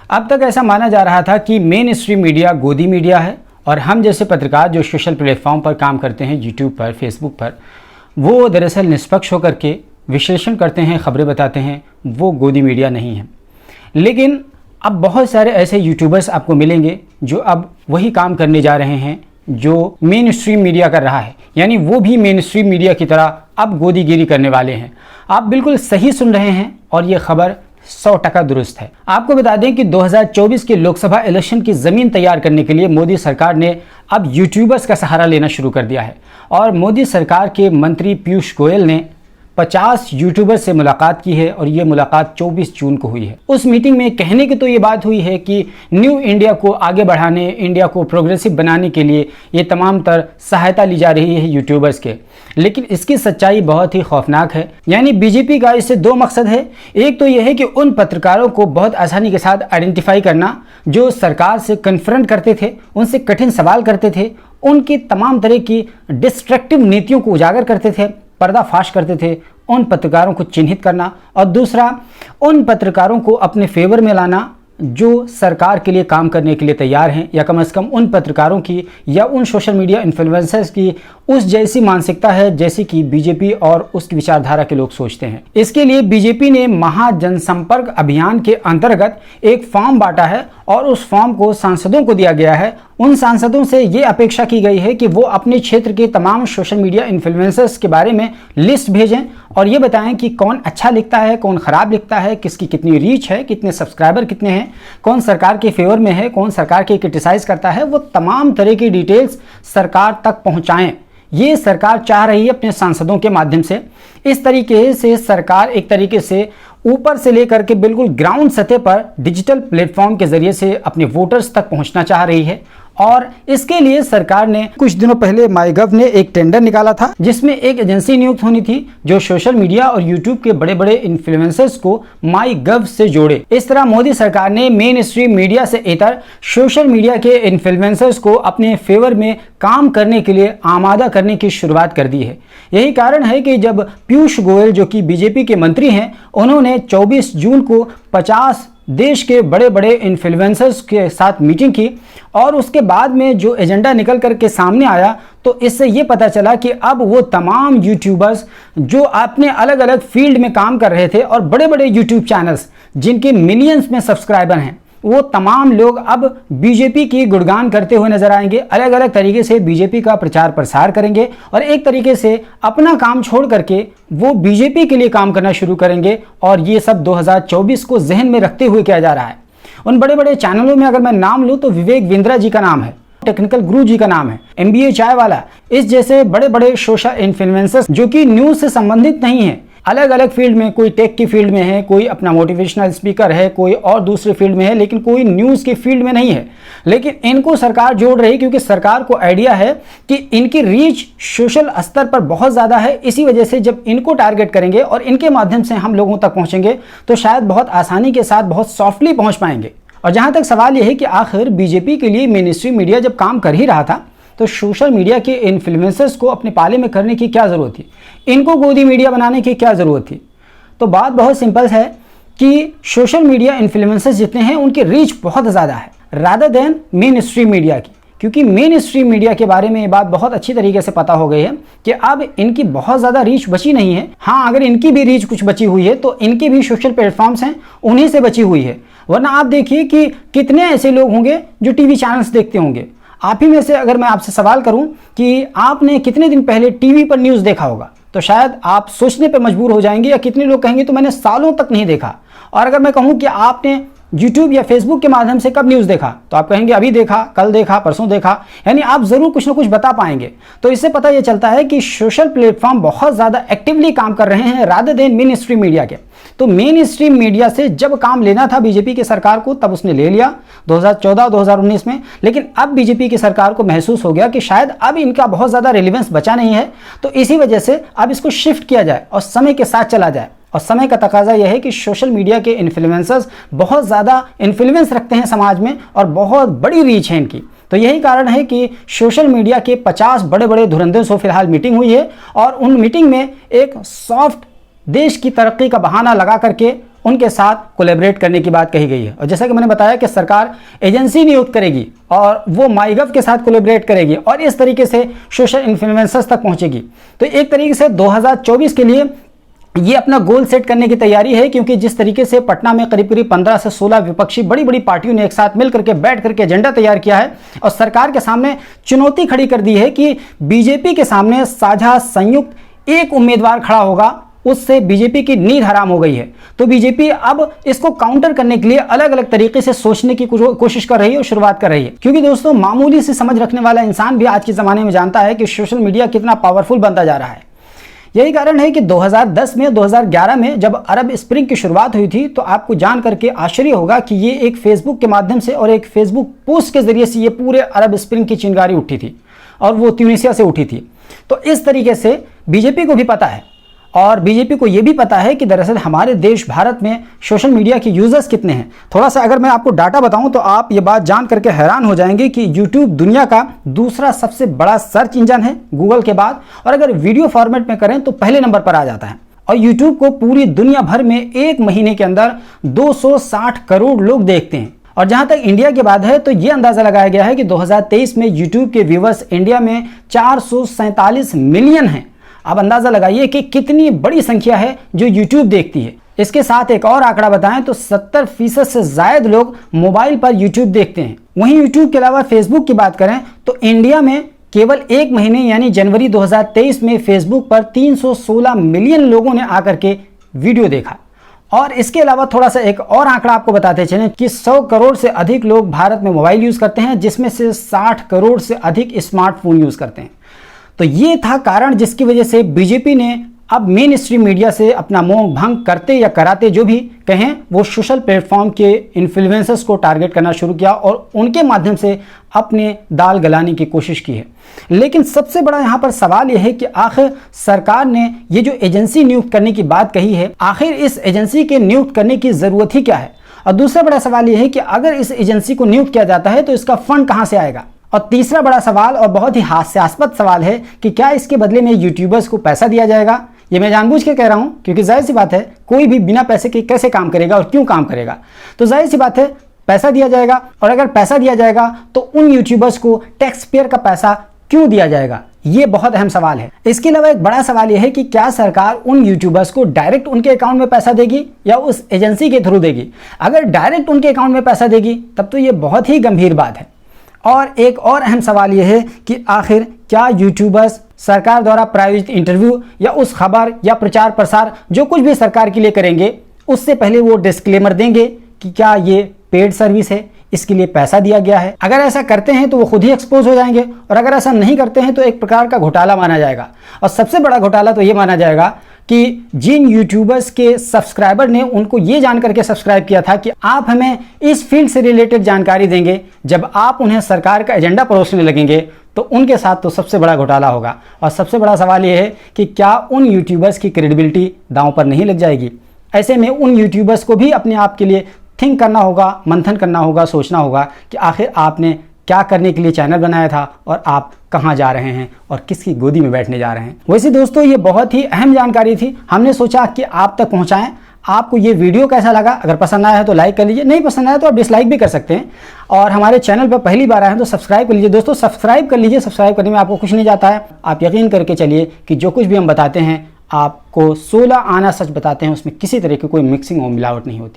अब तक ऐसा माना जा रहा था कि मेन स्ट्रीम मीडिया गोदी मीडिया है और हम जैसे पत्रकार जो सोशल प्लेटफॉर्म पर काम करते हैं, यूट्यूब पर, फेसबुक पर, वो दरअसल निष्पक्ष होकर के विश्लेषण करते हैं, खबरें बताते हैं, वो गोदी मीडिया नहीं है। लेकिन अब बहुत सारे ऐसे यूट्यूबर्स आपको मिलेंगे जो अब वही काम करने जा रहे हैं जो मेन स्ट्रीम मीडिया कर रहा है, यानी वो भी मेन स्ट्रीम मीडिया की तरह अब गोदीगिरी करने वाले हैं। आप बिल्कुल सही सुन रहे हैं और ये खबर 100% दुरुस्त है। आपको बता दें कि 2024 के लोकसभा इलेक्शन की ज़मीन तैयार करने के लिए मोदी सरकार ने अब यूट्यूबर्स का सहारा लेना शुरू कर दिया है और मोदी सरकार के मंत्री पीयूष गोयल ने 50 यूट्यूबर से मुलाकात की है और ये मुलाकात 24 जून को हुई है। उस मीटिंग में कहने की तो ये बात हुई है कि न्यू इंडिया को आगे बढ़ाने, इंडिया को प्रोग्रेसिव बनाने के लिए ये तमाम तर सहायता ली जा रही है यूट्यूबर्स के, लेकिन इसकी सच्चाई बहुत ही खौफनाक है। यानी बीजेपी का इससे दो मकसद है। एक तो यह है कि उन पत्रकारों को बहुत आसानी के साथ आइडेंटिफाई करना जो सरकार से कन्फ्रंट करते थे, उनसे कठिन सवाल करते थे, उनकी तमाम तरह की डिस्ट्रक्टिव नीतियों को उजागर करते थे, पर्दाफाश करते थे, उन पत्रकारों को चिन्हित करना, और दूसरा उन पत्रकारों को अपने फेवर में लाना जो सरकार के लिए काम करने के लिए तैयार हैं, या कम से कम उन पत्रकारों की या उन सोशल मीडिया इन्फ्लुएंसर्स की उस जैसी मानसिकता है जैसी कि बीजेपी और उसकी विचारधारा के लोग सोचते हैं। इसके लिए बीजेपी ने महाजनसंपर्क अभियान के अंतर्गत एक फॉर्म बांटा है और उस फॉर्म को सांसदों को दिया गया है। उन सांसदों से ये अपेक्षा की गई है कि वो अपने क्षेत्र के तमाम सोशल मीडिया इन्फ्लुएंसर्स के बारे में लिस्ट भेजें और ये बताएं कि कौन अच्छा लिखता है, कौन खराब लिखता है, किसकी कितनी रीच है, कितने सब्सक्राइबर कितने हैं, कौन सरकार के फेवर में है, कौन सरकार की क्रिटिसाइज करता है। वो तमाम तरह की डिटेल्स सरकार तक पहुंचाएं। ये सरकार चाह रही है अपने सांसदों के माध्यम से। इस तरीके से सरकार एक तरीके से ऊपर से लेकर के बिल्कुल ग्राउंड सतह पर डिजिटल प्लेटफॉर्म के जरिए से अपने वोटर्स तक पहुंचना चाह रही है। और इसके लिए सरकार ने कुछ दिनों पहले माईगव ने एक टेंडर निकाला था जिसमें एक एजेंसी नियुक्त होनी थी जो सोशल मीडिया और यूट्यूब के बड़े बड़े इन्फ्लुएंसर्स को माईगव से जोड़े। इस तरह मोदी सरकार ने मेन स्ट्रीम मीडिया से इतर सोशल मीडिया के इन्फ्लुएंसर्स को अपने फेवर में काम करने के लिए आमादा करने की शुरुआत कर दी है। यही कारण है कि जब पीयूष गोयल जो कि बीजेपी के मंत्री हैं, उन्होंने 24 जून को 50 देश के बड़े बड़े इन्फ्लुएंसर्स के साथ मीटिंग की और उसके बाद में जो एजेंडा निकल कर के सामने आया तो इससे ये पता चला कि अब वो तमाम यूट्यूबर्स जो अपने अलग अलग फील्ड में काम कर रहे थे और बड़े बड़े यूट्यूब चैनल्स जिनके मिलियंस में सब्सक्राइबर हैं, वो तमाम लोग अब बीजेपी की गुणगान करते हुए नजर आएंगे, अलग अलग तरीके से बीजेपी का प्रचार प्रसार करेंगे और एक तरीके से अपना काम छोड़ करके वो बीजेपी के लिए काम करना शुरू करेंगे। और ये सब 2024 को जहन में रखते हुए किया जा रहा है। उन बड़े बड़े चैनलों में अगर मैं नाम लूँ तो विवेक बिंद्रा जी का नाम है, टेक्निकल गुरु जी का नाम है, MBA चाय वाला, इस जैसे बड़े बड़े सोशल इन्फ्लुएंसर्स जो कि न्यूज़ से संबंधित नहीं है, अलग अलग फील्ड में, कोई टेक की फील्ड में है, कोई अपना मोटिवेशनल स्पीकर है, कोई और दूसरे फील्ड में है, लेकिन कोई न्यूज़ के फील्ड में नहीं है, लेकिन इनको सरकार जोड़ रही क्योंकि सरकार को आइडिया है कि इनकी रीच सोशल स्तर पर बहुत ज़्यादा है। इसी वजह से जब इनको टारगेट करेंगे और इनके माध्यम से हम लोगों तक पहुँचेंगे तो शायद बहुत आसानी के साथ बहुत सॉफ्टली पहुँच पाएंगे। और जहाँ तक सवाल यह है कि आखिर बीजेपी के लिए मेन स्ट्रीम मीडिया जब काम कर ही रहा था तो सोशल मीडिया के इन्फ्लुएंसर्स को अपने पाले में करने की क्या ज़रूरत थी, इनको गोदी मीडिया बनाने की क्या ज़रूरत थी। तो बात बहुत सिंपल है कि सोशल मीडिया इन्फ्लुएंसर्स जितने हैं उनकी रीच बहुत ज़्यादा है rather than main stream media की, क्योंकि मेन स्ट्रीम मीडिया के बारे में ये बात बहुत अच्छी तरीके से पता हो गई है कि अब इनकी बहुत ज़्यादा रीच बची नहीं है। हाँ, अगर इनकी भी रीच कुछ बची हुई है तो इनके भी सोशल प्लेटफॉर्म्स हैं, उन्हीं से बची हुई है। वरना आप देखिए कि कितने ऐसे लोग होंगे जो टीवी चैनल्स देखते होंगे। आप ही में से अगर मैं आपसे सवाल करूं कि आपने कितने दिन पहले टीवी पर न्यूज़ देखा होगा तो शायद आप सोचने पर मजबूर हो जाएंगे, या कितने लोग कहेंगे तो मैंने सालों तक नहीं देखा। और अगर मैं कहूं कि आपने यूट्यूब या फेसबुक के माध्यम से कब न्यूज़ देखा तो आप कहेंगे अभी देखा, कल देखा, परसों देखा, यानी आप ज़रूर कुछ ना कुछ बता पाएंगे। तो इससे पता ये चलता है कि सोशल प्लेटफॉर्म बहुत ज़्यादा एक्टिवली काम कर रहे हैं rather than main stream media के। तो मेन स्ट्रीम मीडिया से जब काम लेना था बीजेपी की सरकार को तब उसने ले लिया 2014-2019 में, लेकिन अब बीजेपी की सरकार को महसूस हो गया कि शायद अब इनका बहुत ज़्यादा रिलेवेंस बचा नहीं है, तो इसी वजह से अब इसको शिफ्ट किया जाए और समय के साथ चला जाए। और समय का तकाजा यह है कि सोशल मीडिया के इन्फ्लुएंसर्स बहुत ज़्यादा इन्फ्लुएंस रखते हैं समाज में और बहुत बड़ी रीच है इनकी। तो यही कारण है कि सोशल मीडिया के 50 बड़े बड़े धुरंधरों से फिलहाल मीटिंग हुई है और उन मीटिंग में एक सॉफ्ट देश की तरक्की का बहाना लगा करके उनके साथ कोलैबोरेट करने की बात कही गई है। और जैसा कि मैंने बताया कि सरकार एजेंसी नियुक्त करेगी और वो माईगव के साथ कोलैबोरेट करेगी और इस तरीके से सोशल इन्फ्लुएंसर्स तक पहुंचेगी। तो एक तरीके से 2024 के लिए ये अपना गोल सेट करने की तैयारी है, क्योंकि जिस तरीके से पटना में करीब करीब 15 से 16 विपक्षी बड़ी बड़ी पार्टियों ने एक साथ मिल करके बैठ करके एजेंडा तैयार किया है और सरकार के सामने चुनौती खड़ी कर दी है कि बीजेपी के सामने साझा संयुक्त एक उम्मीदवार खड़ा होगा, उससे बीजेपी की नींद हराम हो गई है। तो बीजेपी अब इसको काउंटर करने के लिए अलग अलग तरीके से सोचने की कोशिश कर रही है और शुरुआत कर रही है, क्योंकि दोस्तों मामूली सी समझ रखने वाला इंसान भी आज के ज़माने में जानता है कि सोशल मीडिया कितना पावरफुल बनता जा रहा है। यही कारण है कि 2010 में 2011 में जब अरब स्प्रिंग की शुरुआत हुई थी, तो आपको जान करके आश्चर्य होगा कि ये एक फेसबुक के माध्यम से और एक फेसबुक पोस्ट के जरिए से ये पूरे अरब स्प्रिंग की चिंगारी उठी थी और वो ट्यूनीशिया से उठी थी। तो इस तरीके से बीजेपी को भी पता है और बीजेपी को ये भी पता है कि दरअसल हमारे देश भारत में सोशल मीडिया के यूजर्स कितने हैं। थोड़ा सा अगर मैं आपको डाटा बताऊं तो आप ये बात जान करके हैरान हो जाएंगे कि यूट्यूब दुनिया का दूसरा सबसे बड़ा सर्च इंजन है गूगल के बाद, और अगर वीडियो फॉर्मेट में करें तो पहले नंबर पर आ जाता है। और यूट्यूब को पूरी दुनिया भर में एक महीने के अंदर 260 करोड़ लोग देखते हैं। और जहां तक इंडिया की बात है तो ये अंदाजा लगाया गया है कि 2023 में यूट्यूब के व्यूवर्स इंडिया में 447 मिलियन हैं। अब अंदाजा लगाइए कि कितनी बड़ी संख्या है जो YouTube देखती है। इसके साथ एक और आंकड़ा बताएं तो 70% से ज्यादा लोग मोबाइल पर YouTube देखते हैं। वहीं YouTube के अलावा फेसबुक की बात करें तो इंडिया में केवल एक महीने यानी जनवरी 2023 में फेसबुक पर 316 मिलियन लोगों ने आकर के वीडियो देखा। और इसके अलावा थोड़ा सा एक और आंकड़ा आपको बताते चलें कि 100 करोड़ से अधिक लोग भारत में मोबाइल यूज करते हैं, जिसमें से 60 करोड़ से अधिक स्मार्टफोन यूज करते हैं। तो ये था कारण जिसकी वजह से बीजेपी ने अब मेन स्ट्रीम मीडिया से अपना मोह भंग करते या कराते जो भी कहें, वो सोशल प्लेटफॉर्म के इन्फ्लुएंसर्स को टारगेट करना शुरू किया और उनके माध्यम से अपने दाल गलाने की कोशिश की है। लेकिन सबसे बड़ा यहाँ पर सवाल यह है कि आखिर सरकार ने ये जो एजेंसी नियुक्त करने की बात कही है, आखिर इस एजेंसी के नियुक्त करने की ज़रूरत ही क्या है। और दूसरा बड़ा सवाल यह है कि अगर इस एजेंसी को नियुक्त किया जाता है तो इसका फंड कहाँ से आएगा। और तीसरा बड़ा सवाल और बहुत ही हास्यास्पद सवाल है कि क्या इसके बदले में यूट्यूबर्स को पैसा दिया जाएगा। ये मैं जानबूझ के कह रहा हूं क्योंकि जाहिर सी बात है कोई भी बिना पैसे के कैसे काम करेगा और क्यों काम करेगा। तो जाहिर सी बात है पैसा दिया जाएगा, और अगर पैसा दिया जाएगा तो उन यूट्यूबर्स को टैक्स पेयर का पैसा क्यों दिया जाएगा, ये बहुत अहम सवाल है। इसके अलावा एक बड़ा सवाल यह है कि क्या सरकार उन यूट्यूबर्स को डायरेक्ट उनके अकाउंट में पैसा देगी या उस एजेंसी के थ्रू देगी। अगर डायरेक्ट उनके अकाउंट में पैसा देगी तब तो ये बहुत ही गंभीर बात है। और एक और अहम सवाल यह है कि आखिर क्या यूट्यूबर्स सरकार द्वारा प्रायोजित इंटरव्यू या उस खबर या प्रचार प्रसार जो कुछ भी सरकार के लिए करेंगे उससे पहले वो डिस्क्लेमर देंगे कि क्या ये पेड सर्विस है, इसके लिए पैसा दिया गया है। अगर ऐसा करते हैं तो वो खुद ही एक्सपोज हो जाएंगे, और अगर ऐसा नहीं करते हैं तो एक प्रकार का घोटाला माना जाएगा। और सबसे बड़ा घोटाला तो ये माना जाएगा कि जिन यूट्यूबर्स के सब्सक्राइबर ने उनको ये जान करके सब्सक्राइब किया था कि आप हमें इस फील्ड से रिलेटेड जानकारी देंगे, जब आप उन्हें सरकार का एजेंडा परोसने लगेंगे तो उनके साथ तो सबसे बड़ा घोटाला होगा। और सबसे बड़ा सवाल ये है कि क्या उन यूट्यूबर्स की क्रेडिबिलिटी दांव पर नहीं लग जाएगी। ऐसे में उन यूट्यूबर्स को भी अपने आप के लिए थिंक करना होगा, मंथन करना होगा, सोचना होगा कि आखिर आपने क्या करने के लिए चैनल बनाया था और आप कहां जा रहे हैं और किसकी गोदी में बैठने जा रहे हैं। वैसे दोस्तों ये बहुत ही अहम जानकारी थी, हमने सोचा कि आप तक पहुंचाएं। आपको ये वीडियो कैसा लगा, अगर पसंद आया है तो लाइक कर लीजिए, नहीं पसंद आया तो आप डिसलाइक भी कर सकते हैं। और हमारे चैनल पर पहली बार आए हैं तो सब्सक्राइब कर लीजिए। दोस्तों सब्सक्राइब कर लीजिए, सब्सक्राइब करने में आपको कुछ नहीं जाता है। आप यकीन करके चलिए कि जो कुछ भी हम बताते हैं आपको 16 आना सच बताते हैं, उसमें किसी तरह की कोई मिक्सिंग और मिलावट नहीं होती।